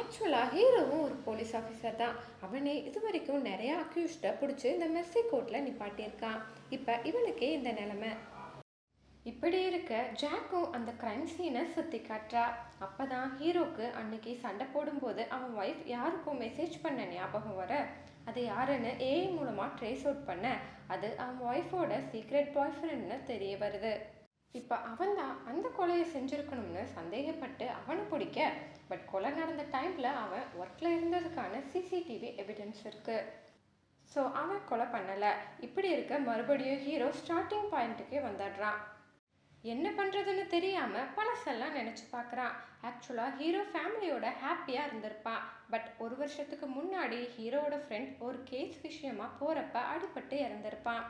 ஆக்சுவலாக ஹீரோவும் ஒரு போலீஸ் ஆஃபீஸர் தான். அவனே இது வரைக்கும் நிறைய அக்யூஸ்டை பிடிச்சி இந்த மெர்சி கோர்ட்டில் நிப்பாட்டியிருக்கான். இப்போ இவனுக்கே இந்த நிலைமை. இப்படி இருக்க ஜாக்கும் அந்த கிரைம் சீனை சுற்றி காட்டுறா. அப்போ தான் ஹீரோக்கு அன்னைக்கு சண்டை போடும்போது அவன் ஒய்ஃப் யாருக்கும் மெசேஜ் பண்ண ஞாபகம் வர, அது யாருன்னு ஏஐ மூலமாக ட்ரேஸ் அவுட் பண்ண, அது அவன் ஒய்ஃபோட சீக்ரெட் பாய் ஃப்ரெண்ட்னு தெரிய வருது. இப்போ அவன் தான் அந்த கொலையை செஞ்சுருக்கணும்னு சந்தேகப்பட்டு அவனை பிடிக்க, பட் கொலை நடந்த டைமில் அவன் ஒர்க்கில் இருந்ததுக்கான சிசிடிவி எவிடன்ஸ் இருக்குது. ஸோ அவன் கொலை பண்ணலை. இப்படி இருக்க மறுபடியும் ஹீரோ ஸ்டார்டிங் பாயிண்ட்டுக்கே வந்துடுறான். என்ன பண்ணுறதுன்னு தெரியாமல் பழசெல்லாம் நினச்சி பார்க்குறான். ஆக்சுவலாக ஹீரோ ஃபேமிலியோட ஹாப்பியாக இருந்திருப்பான். பட் ஒரு வருஷத்துக்கு முன்னாடி ஹீரோவோட ஃப்ரெண்ட் ஒரு கேஸ் விஷயமாக போகிறப்ப அடிபட்டு இறந்திருப்பான்.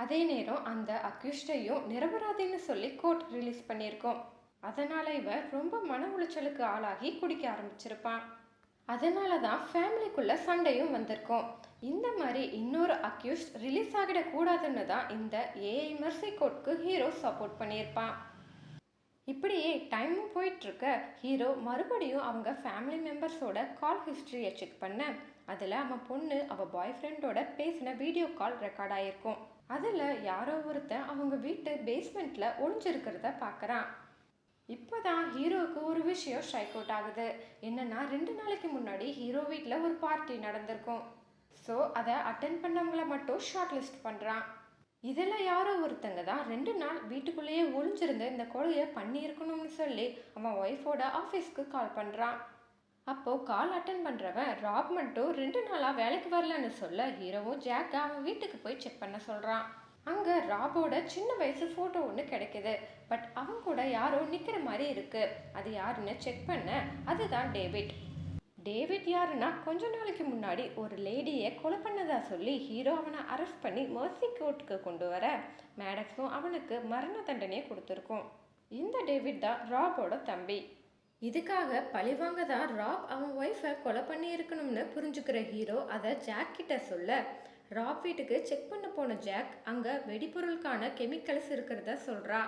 அதே நேரம் அந்த அக்யூஸ்டையும் நிரபராதின்னு சொல்லி கோர்ட் ரிலீஸ் பண்ணியிருக்கோம். அதனால் இவன் ரொம்ப மன உளைச்சலுக்கு ஆளாகி குடிக்க ஆரம்பிச்சிருப்பான். அதனால தான் ஃபேமிலிக்குள்ளே சண்டையும் வந்திருக்கும். இந்த மாதிரி இன்னொரு அக்யூஸ்ட் ரிலீஸ் ஆகிடக்கூடாதுன்னு தான் இந்த ஏஐ மெர்சி கோர்ட்க்கு ஹீரோ சப்போர்ட் பண்ணியிருப்பான். இப்படியே டைமும் போயிட்டுருக்க ஹீரோ மறுபடியும் அவங்க ஃபேமிலி மெம்பர்ஸோட கால் ஹிஸ்ட்ரியை செக் பண்ண, அதில் அவன் பொண்ணு அவள் பாய் ஃப்ரெண்டோட பேசின வீடியோ கால் ரெக்கார்ட் ஆகிருக்கும். அதில் யாரோ ஒருத்தன் அவங்க வீட்டு பேஸ்மெண்ட்டில் ஒளிஞ்சிருக்கிறத பார்க்குறான். இப்போ தான் ஹீரோவுக்கு ஒரு விஷயம் ஸ்ட்ரைக் அவுட் ஆகுது. என்னென்னா 2 நாளைக்கு முன்னாடி ஹீரோ வீட்டில் ஒரு பார்ட்டி நடந்திருக்கும். ஸோ அதை அட்டென்ட் பண்ணவங்கள மட்டும் ஷார்ட் லிஸ்ட் பண்ணுறான். இதில் யாரோ ஒருத்தங்க தான் 2 நாள் வீட்டுக்குள்ளேயே ஒளிஞ்சிருந்த இந்த கொலையை பண்ணியிருக்கணும்னு சொல்லி அவன் ஒய்ஃபோட ஆஃபீஸ்க்கு கால் பண்ணுறான். அப்போது கால் அட்டன் பண்ணுறவன் ராப் மட்டும் 2 நாளாக வேலைக்கு வரலன்னு சொல்ல, ஹீரோவும் ஜாக்கை அவன் வீட்டுக்கு போய் செக் பண்ண சொல்கிறான். அங்கே ராபோட சின்ன வயசு ஃபோட்டோ ஒன்று கிடைக்குது. பட் அவன் கூட யாரோ நிற்கிற மாதிரி இருக்குது. அது யாருன்னு செக் பண்ண, அதுதான் டேவிட். டேவிட் யாருன்னா கொஞ்ச நாளைக்கு முன்னாடி ஒரு லேடியை கொலை பண்ணதா சொல்லி ஹீரோ அவனை அரெஸ்ட் பண்ணி மெர்சி கோர்ட்டுக்கு கொண்டு வர, மேடக்ஸும் அவனுக்கு மரண தண்டனையை கொடுத்துருக்கோம். இந்த டேவிட் தான் ராபோட தம்பி. இதுக்காக பழிவாங்க தான் ராப் அவன் ஒய்ஃபை கொலை பண்ணி இருக்கணும்னு புரிஞ்சுக்கிற ஹீரோ அதை ஜாக் கிட்ட சொல்ல, ராப் வீட்டுக்கு செக் பண்ண போன ஜாக் அங்கே வெடிபொருளுக்கான கெமிக்கல்ஸ் இருக்கிறத சொல்கிறா.